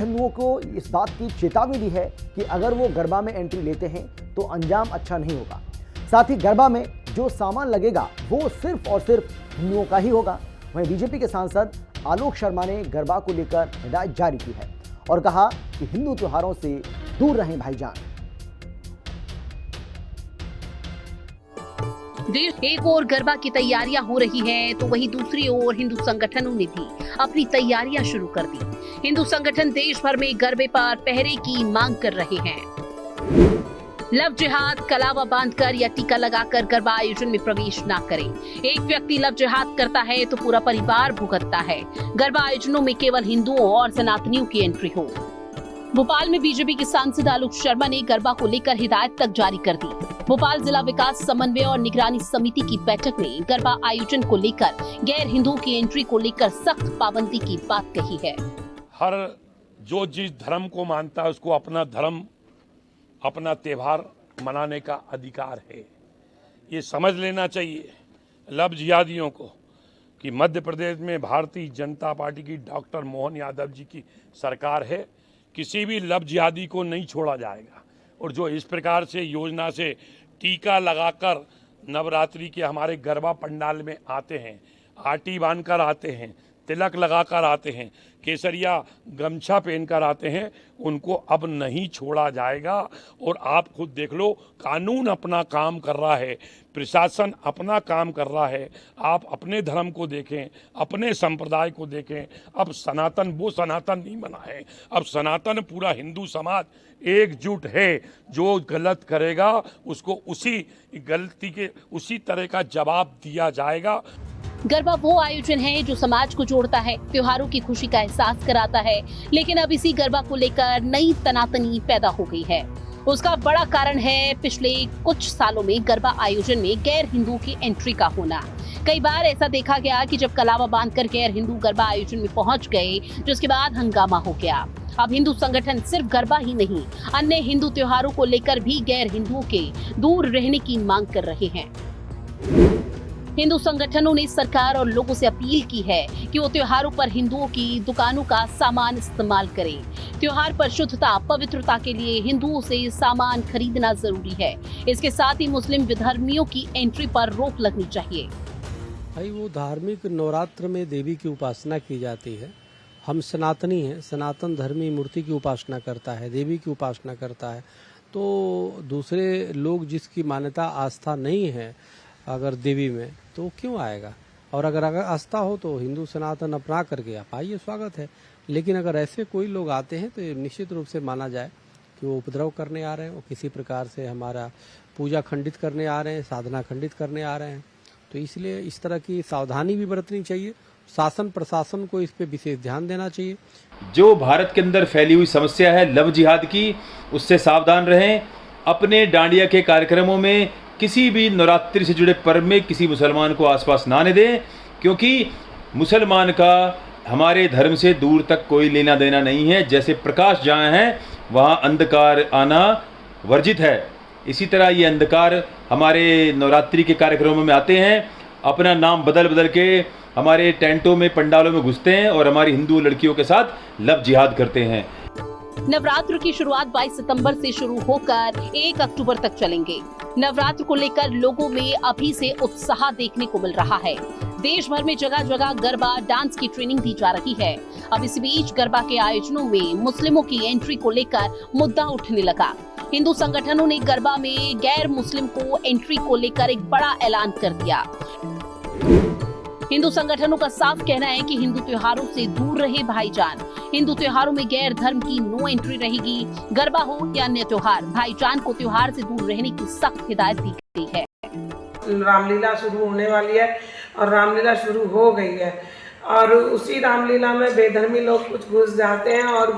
हिंदुओं को इस बात की चेतावनी दी है कि अगर वो गरबा में एंट्री लेते हैं तो अंजाम अच्छा नहीं होगा। साथ ही गरबा में जो सामान लगेगा वो सिर्फ और सिर्फ हिंदुओं का ही होगा। वहीं बीजेपी के सांसद आलोक शर्मा ने गरबा को लेकर हिदायत जारी की है और कहा कि हिंदू त्योहारों से दूर रहें भाईजान। देश एक ओर गरबा की तैयारियां हो रही हैं, तो वहीं दूसरी ओर हिंदू संगठनों ने भी अपनी तैयारियां शुरू कर दी। हिंदू संगठन देश भर में गरबे पर पहरे की मांग कर रहे हैं। लव जिहाद, कलावा बांधकर या टीका लगाकर गरबा आयोजन में प्रवेश न करें। एक व्यक्ति लव जिहाद करता है तो पूरा परिवार भुगतता है। गरबा आयोजनों में केवल हिंदुओं और सनातनियों की एंट्री हो। भोपाल में बीजेपी के सांसद आलोक शर्मा ने गरबा को लेकर हिदायत तक जारी कर दी। भोपाल जिला विकास समन्वय और निगरानी समिति की बैठक में गरबा आयोजन को लेकर गैर हिंदुओं की एंट्री को लेकर सख्त पाबंदी की बात कही है। हर जो जिस धर्म को मानता है उसको अपना धर्म, अपना त्योहार मनाने का अधिकार है। ये समझ लेना चाहिए लव जिहादियों को कि मध्य प्रदेश में भारतीय जनता पार्टी की डॉक्टर मोहन यादव जी की सरकार है। किसी भी लव जिहादी को नहीं छोड़ा जाएगा। और जो इस प्रकार से योजना से टीका लगाकर नवरात्रि के हमारे गरबा पंडाल में आते हैं, आटी बांधकर आते हैं, तिलक लगाकर आते हैं, केसरिया गमछा पहनकर आते हैं, उनको अब नहीं छोड़ा जाएगा। और आप खुद देख लो, कानून अपना काम कर रहा है, प्रशासन अपना काम कर रहा है। आप अपने धर्म को देखें, अपने संप्रदाय को देखें। अब सनातन वो सनातन नहीं बना है, अब सनातन पूरा हिंदू समाज एकजुट है। जो गलत करेगा उसको उसी गलती के उसी तरह का जवाब दिया जाएगा। गरबा वो आयोजन है जो समाज को जोड़ता है, त्योहारों की खुशी का एहसास कराता है। लेकिन अब इसी गरबा को लेकर नई तनातनी पैदा हो गई है। उसका बड़ा कारण है पिछले कुछ सालों में गरबा आयोजन में गैर हिंदुओं की एंट्री का होना। कई बार ऐसा देखा गया कि जब कलावा बांधकर गैर हिंदू गरबा आयोजन में पहुंच गए, जिसके बाद हंगामा हो गया। अब हिंदू संगठन सिर्फ गरबा ही नहीं, अन्य हिंदू त्योहारों को लेकर भी गैर हिंदुओं के दूर रहने की मांग कर रहे हैं। हिंदू संगठनों ने सरकार और लोगों से अपील की है कि वो त्योहारों पर हिंदुओं की दुकानों का सामान इस्तेमाल करें। त्योहार पर शुद्धता, पवित्रता के लिए हिंदुओं से सामान खरीदना जरूरी है। इसके साथ ही मुस्लिम विधर्मियों की एंट्री पर रोक लगनी चाहिए। भाई वो धार्मिक नवरात्र में देवी की उपासना की जाती है। हम सनातनी हैं, सनातन धर्मी मूर्ति की उपासना करता है, देवी की उपासना करता है। तो दूसरे लोग जिसकी मान्यता आस्था नहीं है अगर देवी में, तो क्यों आएगा? और अगर आस्था हो तो हिंदू सनातन अपना करके आप आइए, स्वागत है। लेकिन अगर ऐसे कोई लोग आते हैं तो निश्चित रूप से माना जाए कि वो उपद्रव करने आ रहे हैं, वो किसी प्रकार से हमारा पूजा खंडित करने आ रहे हैं, साधना खंडित करने आ रहे हैं। तो इसलिए इस तरह की सावधानी भी बरतनी चाहिए। शासन प्रशासन को इस पे विशेष ध्यान देना चाहिए। जो भारत के अंदर फैली हुई समस्या है लव जिहाद की, उससे सावधान रहें। अपने डांडिया के कार्यक्रमों में किसी भी नवरात्रि से जुड़े पर्व में किसी मुसलमान को आसपास ना आने दें, क्योंकि मुसलमान का हमारे धर्म से दूर तक कोई लेना देना नहीं है। जैसे प्रकाश जहाँ है वहाँ अंधकार आना वर्जित है, इसी तरह ये अंधकार हमारे नवरात्रि के कार्यक्रमों में आते हैं, अपना नाम बदल बदल के हमारे टेंटों में, पंडालों में घुसते हैं और हमारी हिंदू लड़कियों के साथ लव जिहाद करते हैं। नवरात्र की शुरुआत 22 सितंबर से शुरू होकर 1 अक्टूबर तक चलेंगे। नवरात्र को लेकर लोगों में अभी से उत्साह देखने को मिल रहा है। देश भर में जगह जगह गरबा डांस की ट्रेनिंग दी जा रही है। अब इस बीच गरबा के आयोजनों में मुस्लिमों की एंट्री को लेकर मुद्दा उठने लगा। हिंदू संगठनों ने गरबा में गैर मुस्लिम को एंट्री को लेकर एक बड़ा ऐलान कर दिया। हिंदू संगठनों का साफ कहना है कि हिंदू त्योहारों से दूर रहे भाईजान। हिंदू त्योहारों में गैर धर्म की नो एंट्री रहेगी। गरबा हो या अन्य त्योहार, भाईजान को त्योहार से दूर रहने की सख्त हिदायत दी गई है। रामलीला शुरू होने वाली है और रामलीला शुरू हो गई है और उसी रामलीला में बेधर्मी लोग कुछ घुस जाते हैं और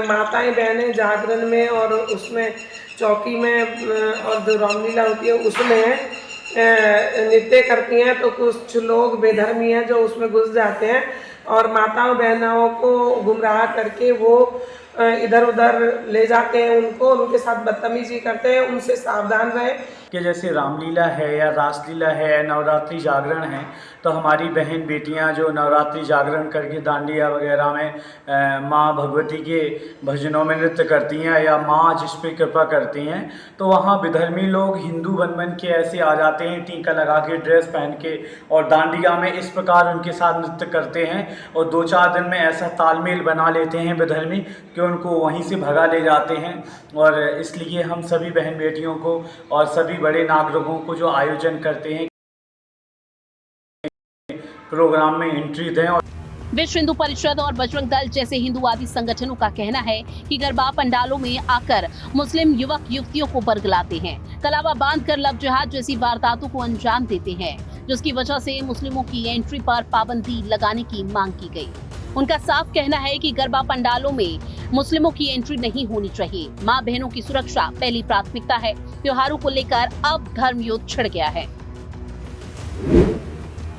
माताएं बहनें जागरण में और उसमें चौकी में और जो रामलीला होती है उसमें नृत्य करती हैं। तो कुछ लोग बेधर्मी हैं जो उसमें घुस जाते हैं और माताओं बहनों को गुमराह करके वो इधर उधर ले जाते हैं, उनको उनके साथ बदतमीजी करते हैं। उनसे सावधान रहें। कि जैसे रामलीला है या रासलीला है या नवरात्रि जागरण है, तो हमारी बहन बेटियां जो नवरात्रि जागरण करके दांडिया वगैरह में माँ भगवती के भजनों में नृत्य करती हैं या माँ जिस पे कृपा करती हैं, तो वहाँ विधर्मी लोग हिंदू बन के ऐसे आ जाते हैं, टीका लगा के, ड्रेस पहन के, और दांडिया में इस प्रकार उनके साथ नृत्य करते हैं और 2-4 दिन में ऐसा तालमेल बना लेते हैं विधर्मी कि उनको वहीं से भगा ले जाते हैं। और इसलिए हम सभी बहन बेटियों को और सभी बड़े नागरिकों को जो आयोजन करते हैं प्रोग्राम में एंट्री दें। और विश्व हिंदू परिषद और बजरंग दल जैसे हिंदूवादी संगठनों का कहना है कि गरबा पंडालों में आकर मुस्लिम युवक युवतियों को बरगलाते हैं, कलावा बांधकर लव जिहाद जैसी वारदातों को अंजाम देते हैं, जिसकी वजह से मुस्लिमों की एंट्री पर पाबंदी लगाने की मांग की गई। उनका साफ कहना है कि गरबा पंडालों में मुस्लिमों की एंट्री नहीं होनी चाहिए। माँ बहनों की सुरक्षा पहली प्राथमिकता है। त्योहारों को लेकर अब धर्म युद्ध छिड़ गया है।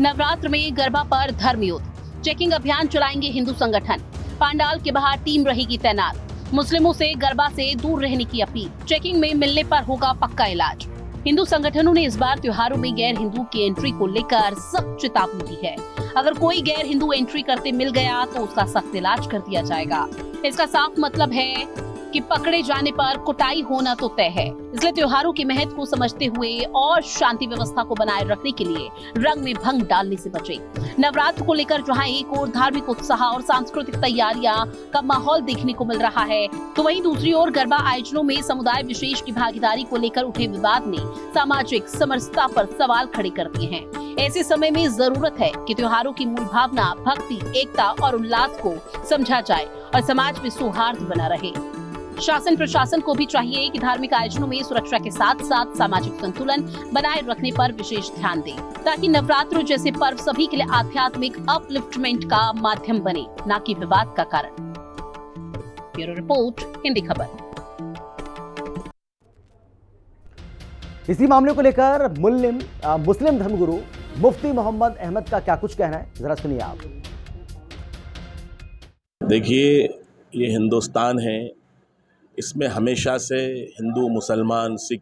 नवरात्र में गरबा पर धर्म युद्ध, चेकिंग अभियान चलाएंगे हिंदू संगठन। पंडाल के बाहर टीम रहेगी तैनात। मुस्लिमों से गरबा से दूर रहने की अपील। चेकिंग में मिलने पर होगा पक्का इलाज। हिंदू संगठनों ने इस बार त्योहारों में गैर हिंदू की एंट्री को लेकर सख्त चेतावनी दी है। अगर कोई गैर हिंदू एंट्री करते मिल गया तो उसका सख्त इलाज कर दिया जाएगा। इसका साफ मतलब है कि पकड़े जाने पर कुटाई होना तो तय है। इसलिए त्योहारों के महत्व को समझते हुए और शांति व्यवस्था को बनाए रखने के लिए रंग में भंग डालने से बचे। नवरात्र को लेकर जहां एक ओर धार्मिक उत्साह और सांस्कृतिक तैयारियां का माहौल देखने को मिल रहा है, तो वहीं दूसरी ओर गरबा आयोजनों में समुदाय विशेष की भागीदारी को लेकर उठे विवाद ने सामाजिक समरसता पर सवाल खड़े कर दिए हैं। ऐसे समय में जरूरत है कि त्योहारों की मूल भावना भक्ति, एकता और उल्लास को समझा जाए और समाज में सौहार्द बना रहे। शासन प्रशासन को भी चाहिए कि धार्मिक आयोजनों में सुरक्षा के साथ साथ सामाजिक संतुलन बनाए रखने पर विशेष ध्यान दे, ताकि नवरात्र जैसे पर्व सभी के लिए आध्यात्मिक अपलिफ्टमेंट का माध्यम बने, न कि विवाद का कारण। ब्यूरो रिपोर्ट, हिंदी खबर। इसी मामले को लेकर मुस्लिम धर्मगुरु मुफ्ती मोहम्मद अहमद का क्या कुछ कहना है, जरा सुनिए आप। देखिए, ये हिंदुस्तान है, इसमें हमेशा से हिंदू, मुसलमान, सिख,